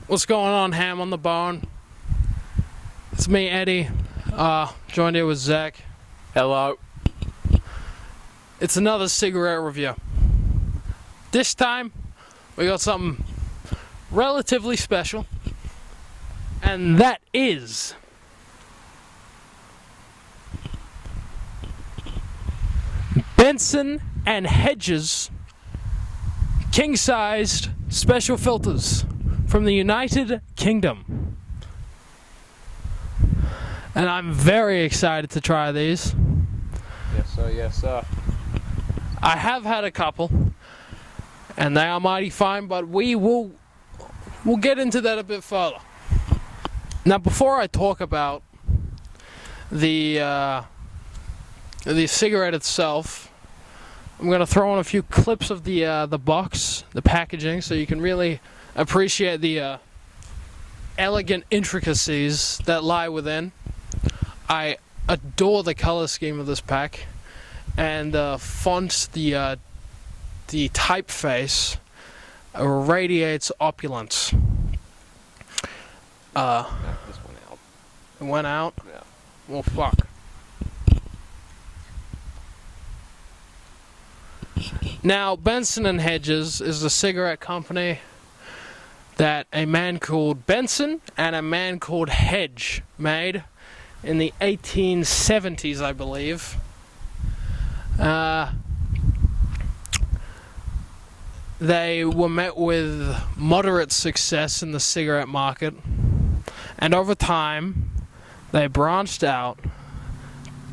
What's going on, Ham on the Bone? It's me, Eddie. Joined here with Zach. Hello. It's another cigarette review. This time, we got something relatively special, and that is Benson and Hedges king-sized special filters from the United Kingdom. And I'm very excited to try these. Yes sir. I have had a couple, and they are mighty fine, but we'll get into that a bit further. Now, before I talk about the cigarette itself, I'm going to throw in a few clips of the box, the packaging, so you can really appreciate the elegant intricacies that lie within. I adore the color scheme of this pack, and the font, the typeface radiates opulence. This went out. It went out? Yeah. Well, fuck. Now, Benson Hedges is a cigarette company that a man called Benson and a man called Hedge made in the 1870s, I believe. They were met with moderate success in the cigarette market, and over time they branched out.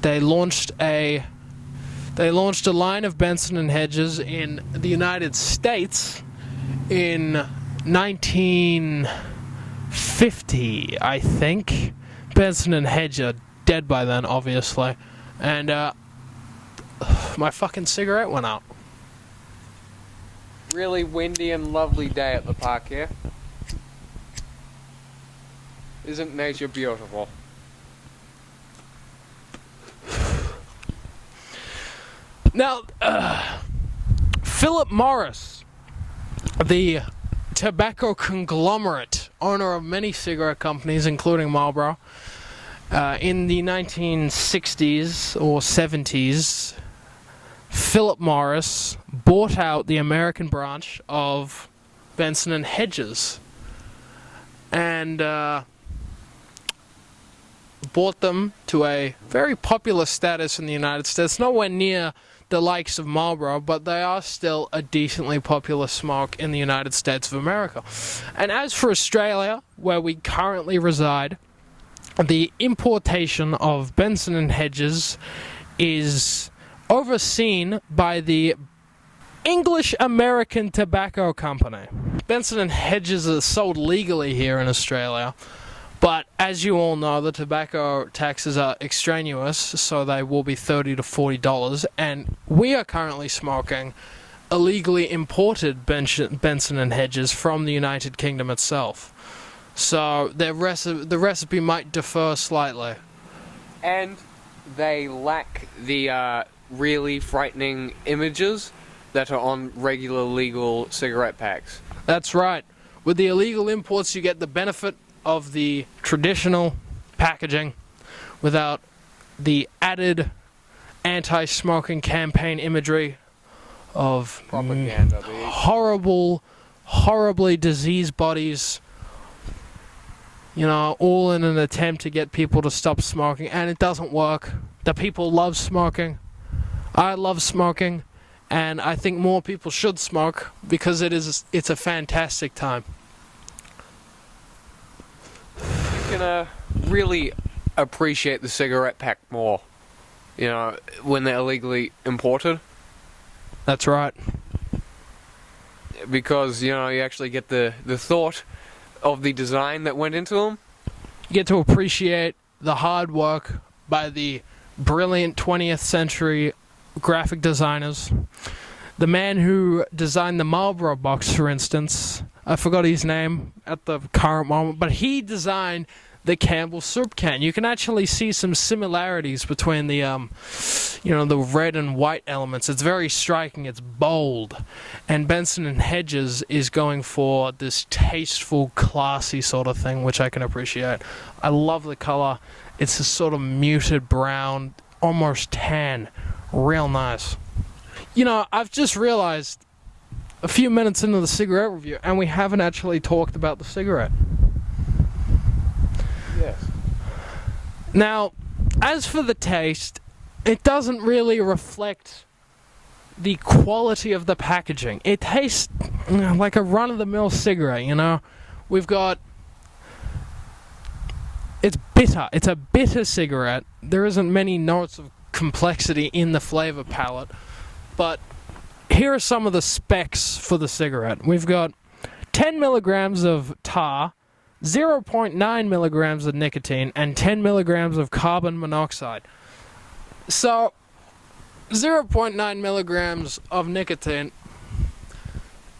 They launched a line of Benson Hedges in the United States in 1950, I think. Benson Hedge are dead by then, obviously, and my fucking cigarette went out. Really windy and lovely day at the park here. Isn't nature beautiful? Now, Philip Morris, the tobacco conglomerate, owner of many cigarette companies, including Marlboro, in the 1960s or 70s, Philip Morris bought out the American branch of Benson Hedges, and brought them to a very popular status in the United States. Nowhere near the likes of Marlboro, but they are still a decently popular smoke in the United States of America. And as for Australia, where we currently reside, the importation of Benson Hedges is overseen by the English American Tobacco Company. Benson Hedges are sold legally here in Australia, but as you all know, the tobacco taxes are extraneous, so they will be $30 to $40, and we are currently smoking illegally imported Benson Hedges from the United Kingdom itself. So the recipe might differ slightly. And they lack the really frightening images that are on regular legal cigarette packs. That's right. With the illegal imports, you get the benefit of the traditional packaging without the added anti-smoking campaign imagery of propaganda, horribly diseased bodies, all in an attempt to get people to stop smoking, and it doesn't work. The people love smoking. I love smoking, and I think more people should smoke because it's a fantastic time. You can really appreciate the cigarette pack more, when they're illegally imported. That's right. Because, you actually get the thought of the design that went into them. You get to appreciate the hard work by the brilliant 20th century graphic designers. The man who designed the Marlboro box, for instance, I forgot his name at the current moment, but he designed the Campbell soup can. You can actually see some similarities between the the red and white elements. It's very striking. It's bold, and Benson and Hedges is going for this tasteful, classy sort of thing, which I can appreciate. I love the color. It's a sort of muted brown, almost tan, real nice. I've just realized a few minutes into the cigarette review, and we haven't actually talked about the cigarette. Yes. Now, as for the taste, it doesn't really reflect the quality of the packaging. It tastes like a run-of-the-mill cigarette, We've got... It's bitter. It's a bitter cigarette. There isn't many notes of complexity in the flavor palette, but here are some of the specs for the cigarette. We've got 10 milligrams of tar, 0.9 milligrams of nicotine, and 10 milligrams of carbon monoxide. So, 0.9 milligrams of nicotine,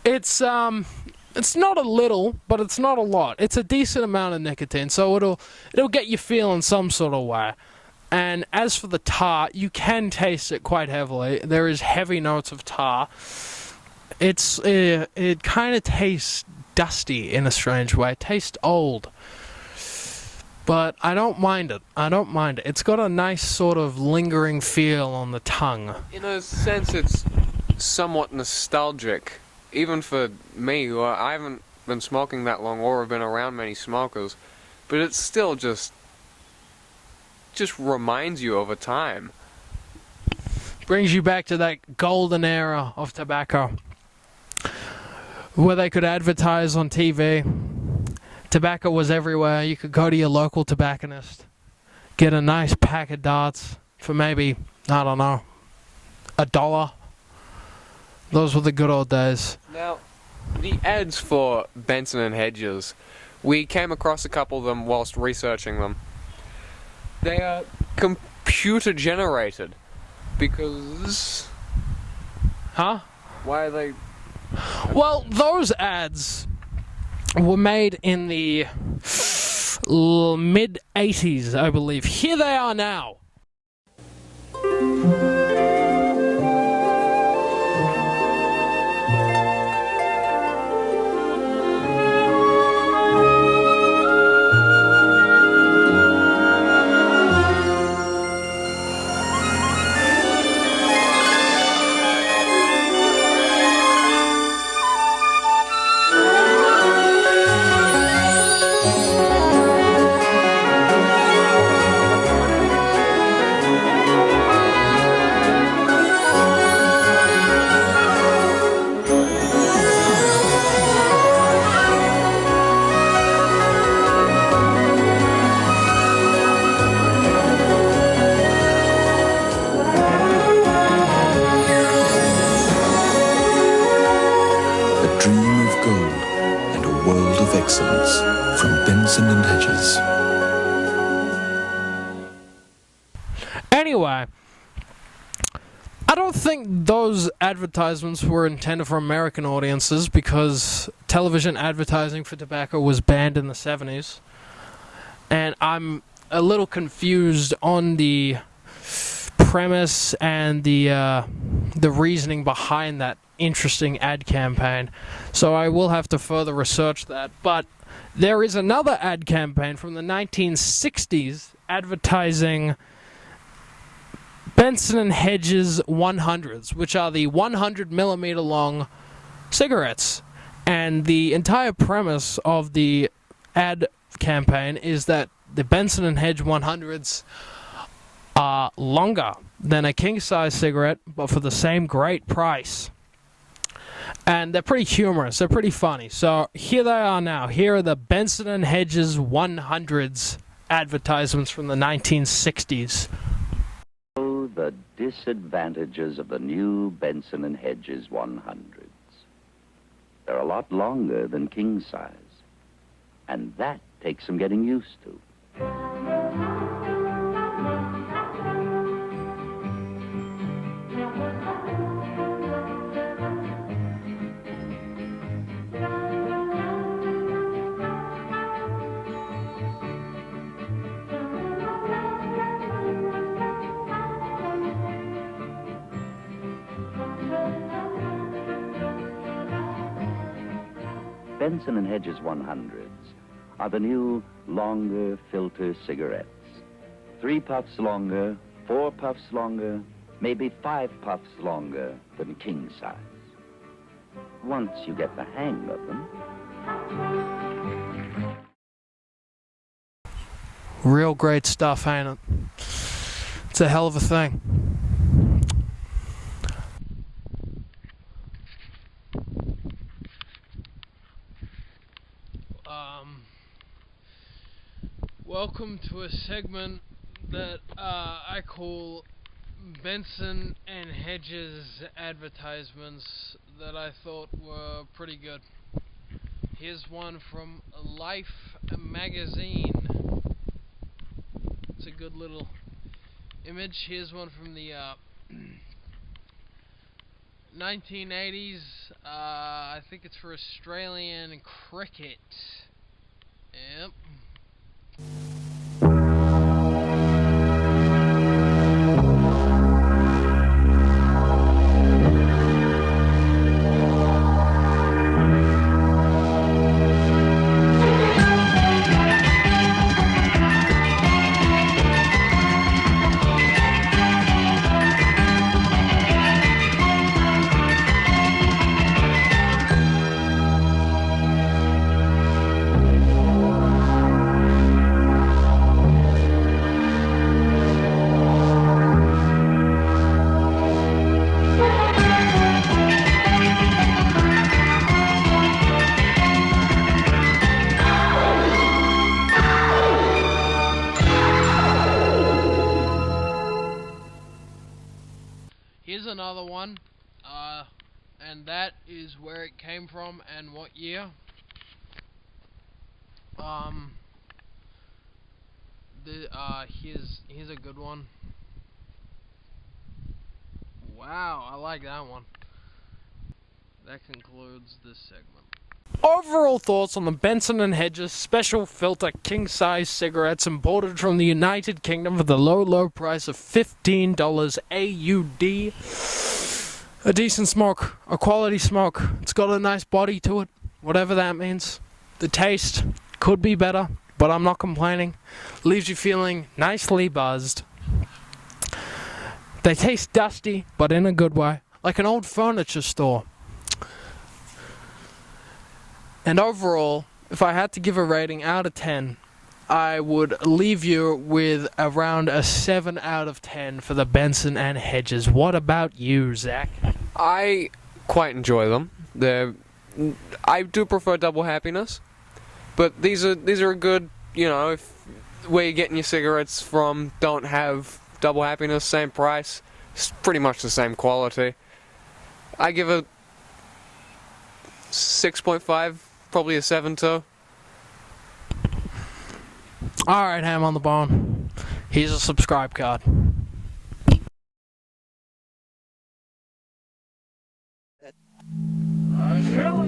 it's not a little, but it's not a lot. It's a decent amount of nicotine, so it'll get you feeling some sort of way. And as for the tar, you can taste it quite heavily. There is heavy notes of tar. It kind of tastes dusty in a strange way. It tastes old. But I don't mind it. It's got a nice sort of lingering feel on the tongue. In a sense, it's somewhat nostalgic. Even for me, who I haven't been smoking that long or have been around many smokers, but it's still just reminds you of a time. Brings you back to that golden era of tobacco, where they could advertise on TV. Tobacco was everywhere. You could go to your local tobacconist, get a nice pack of darts for maybe, I don't know, $1. Those were the good old days. Now, the ads for Benson and Hedges, we came across a couple of them whilst researching them. They are computer generated, because... Huh? Why are they... Well, those ads were made in the mid-80s, I believe. Here they are now. Excellence from Benson and Hedges. Anyway, I don't think those advertisements were intended for American audiences, because television advertising for tobacco was banned in the 70s. And I'm a little confused on the premise and the reasoning behind that interesting ad campaign, so I will have to further research that. But there is another ad campaign from the 1960s advertising Benson and Hedges 100s, which are the 100 millimeter long cigarettes. And the entire premise of the ad campaign is that the Benson and Hedge 100s are longer than a king-size cigarette, but for the same great price. And they're pretty humorous. They're pretty funny. So here they are now. Here are the Benson and Hedges 100s advertisements from the 1960s. The disadvantages of the new Benson and Hedges 100s. They're a lot longer than king size, and that takes some getting used to. Benson and Hedges 100s are the new, longer filter cigarettes. 3 puffs longer, 4 puffs longer, maybe 5 puffs longer than king size. Once you get the hang of them. Real great stuff, ain't it? It's a hell of a thing. Welcome to a segment that I call Benson and Hedges advertisements that I thought were pretty good. Here's one from Life magazine. It's a good little image. Here's one from the 1980s. I think it's for Australian cricket. Yep. Here's another one, and that is where it came from and what year. Here's a good one. Wow, I like that one. That concludes this segment. Overall thoughts on the Benson and Hedges special filter king-size cigarettes imported from the United Kingdom for the low price of $15 AUD. A decent smoke, a quality smoke. It's got a nice body to it, whatever that means. The taste could be better, but I'm not complaining. Leaves you feeling nicely buzzed. They taste dusty, but in a good way, like an old furniture store. And overall, if I had to give a rating out of 10, I would leave you with around a 7 out of 10 for the Benson and Hedges. What about you, Zach? I quite enjoy them. I do prefer Double Happiness, but these are good. You know, if where you're getting your cigarettes from don't have Double Happiness, same price, it's pretty much the same quality. I give it 6.5. Probably a 7 too. Alright, ham on the bone. Here's a subscribe card. I shall